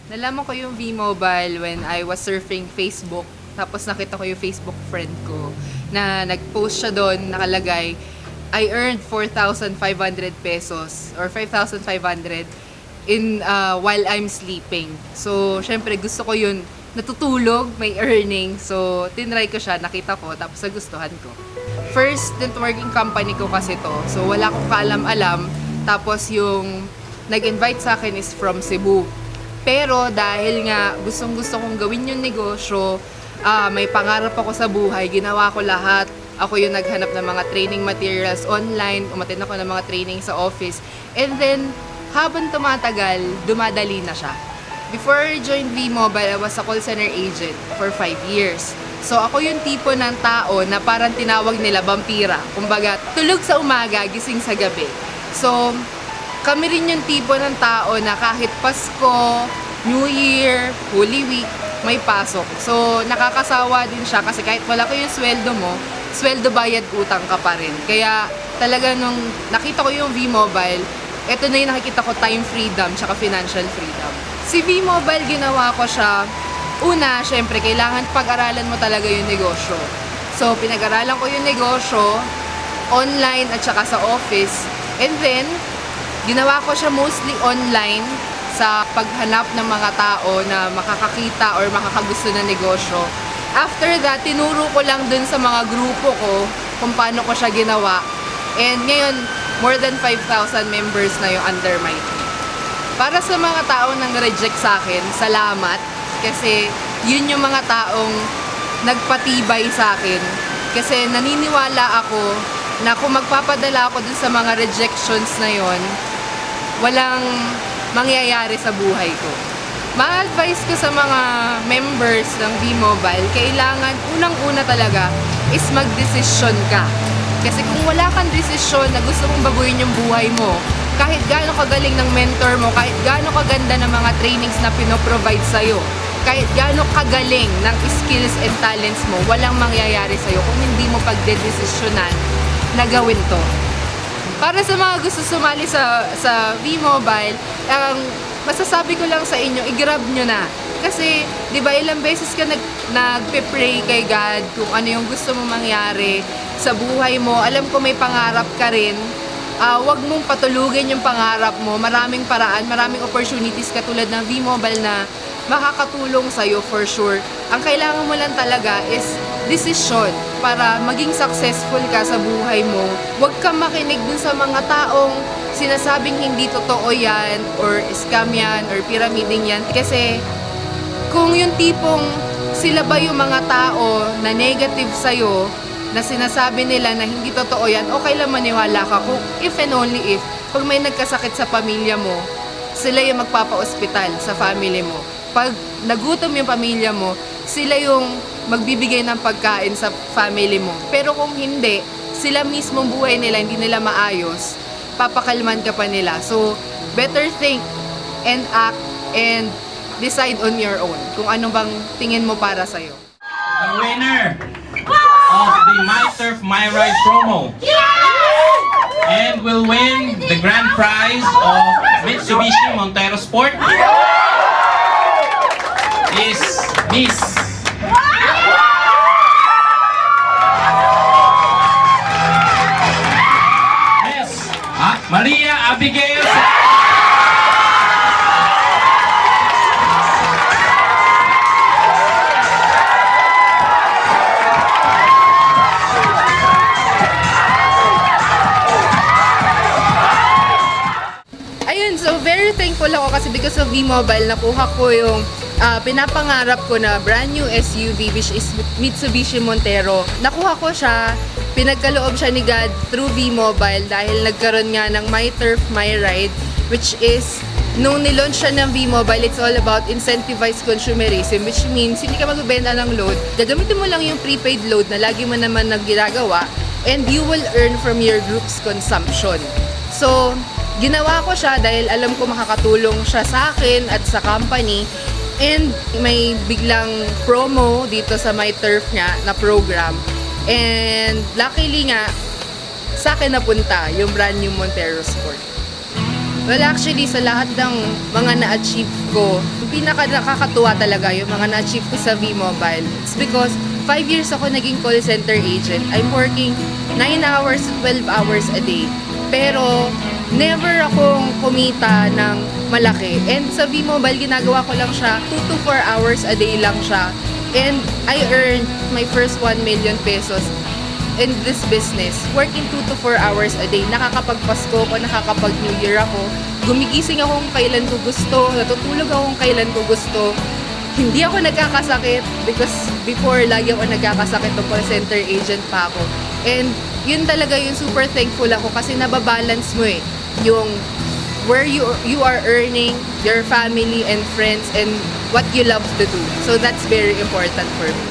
Nalaman ko yung V-Mobile when I was surfing Facebook. Tapos nakita ko yung Facebook friend ko na nag-post siya doon, nakalagay, I earned 4,500 pesos or 5,500 in while I'm sleeping. So, syempre gusto ko yun. Natutulog, may earning. So, tinry ko siya, nakita ko, tapos nagustuhan ko. First networking company ko kasi to. So, wala akong kaalam-alam. Tapos yung nag-invite sa akin is from Cebu. Pero dahil nga gustong-gusto kong gawin yung negosyo, may pangarap ako sa buhay, ginawa ko lahat. Ako yung naghanap ng mga training materials online, umattend ako ng mga training sa office. And then, habang tumatagal, dumadali na siya. Before I joined V-Mobile, I was a call center agent for 5 years. So ako yung tipo ng tao na parang tinawag nila vampira. Kumbaga, tulog sa umaga, gising sa gabi. So, kami rin yung tipo ng tao na kahit Pasko, New Year, Holy Week, may pasok. So, nakakasawa din siya kasi kahit wala ko yung sweldo mo, sweldo bayad utang ka pa rin. Kaya talaga nung nakita ko yung V-Mobile, ito na yung nakikita ko, time freedom tsaka financial freedom. Si V-Mobile, ginawa ko siya, una, syempre, kailangan pag-aralan mo talaga yung negosyo. So, pinag-aralan ko yung negosyo, online at saka sa office. And then, ginawa ko siya mostly online sa paghanap ng mga tao na makakakita or makakagusto ng negosyo. After that, tinuro ko lang dun sa mga grupo ko kung paano ko siya ginawa. And ngayon, more than 5,000 members na yung under my team. Para sa mga taong nang reject sa akin, salamat. Kasi yun yung mga taong nagpatibay sa akin. Kasi naniniwala ako na kung magpapadala ako dun sa mga rejections na yon, walang mangyayari sa buhay ko. Ma-advise ko sa mga members ng V-Mobile, kailangan unang-una talaga is mag-desisyon ka. Kasi kung wala kang desisyon na gusto mong baguhin yung buhay mo, kahit gaano kagaling ng mentor mo, kahit gaano kaganda ng mga trainings na pinoprovide sa'yo, kahit gaano kagaling ng skills and talents mo, walang mangyayari sa'yo kung hindi mo pagdedesisyonan na gawin to. Para sa mga gusto sumali sa V-Mobile, masasabi ko lang sa inyo, i-grab nyo na. Kasi, di ba, ilang beses ka nagpe-pray kay God kung ano yung gusto mong mangyari sa buhay mo. Alam ko may pangarap ka rin. Huwag mong patulugin yung pangarap mo. Maraming paraan, maraming opportunities katulad ng V-Mobile na makakatulong sa'yo for sure. Ang kailangan mo lang talaga is decision para maging successful ka sa buhay mo. Huwag kang makinig dun sa mga taong sinasabing hindi totoo yan, or scam yan, or pyramiding yan. Kasi kung yung tipong sila ba yung mga tao na negative sa'yo, na sinasabi nila na hindi totoo yan, okay lang maniwala ka kung if and only if, pag may nagkasakit sa pamilya mo, sila yung magpapa-ospital sa family mo. Pag nagutom yung pamilya mo, sila yung magbibigay ng pagkain sa family mo. Pero kung hindi, sila mismo buhay nila, hindi nila maayos, papakalman ka pa nila. So, better think and act and decide on your own kung ano bang tingin mo para sa'yo. The winner of the My Turf My Ride promo and will win the grand prize of Mitsubishi Montero Sport is Miss Maria Abigail. Ayun, so very thankful ako kasi because of V-Mobile, nakuha ko yung pinapangarap ko na brand new SUV, which is Mitsubishi Montero. Nakuha ko siya, pinagkaloob siya ni God through V-Mobile dahil nagkaroon nga ng My Turf, My Ride, which is, nung nilaunch siya ng V-Mobile, it's all about incentivized consumerism, which means hindi ka magbebenta ng load, gagamitin mo lang yung prepaid load na lagi mo naman nagginagawa, and you will earn from your group's consumption. So, ginawa ko siya dahil alam ko makakatulong siya sa akin at sa company. And may biglang promo dito sa My Turf nga na program. And luckily nga, sa akin napunta yung brand new Montero Sport. Well, actually, sa lahat ng mga na-achieve ko, pinaka nakakatuwa talaga yung mga na-achieve ko sa V-Mobile. It's because 5 years ako naging call center agent. I'm working 9 hours to 12 hours a day. Pero, never akong kumita ng malaki. And sa V-Mobile, ginagawa ko lang siya 2 to 4 hours a day lang siya. And I earned my first 1 million pesos in this business. Working 2 to 4 hours a day. Nakakapagpasko ko, nakakapag-New Year ako. Gumigising ako kung kailan ko gusto. Natutulog ako kung kailan ko gusto. Hindi ako nagkakasakit because before, lagi ako nagkakasakit ng call center agent pa ako. And yun talaga yung super thankful ako kasi nababalance mo yung where you are earning, your family and friends, and what you love to do. So that's very important for me.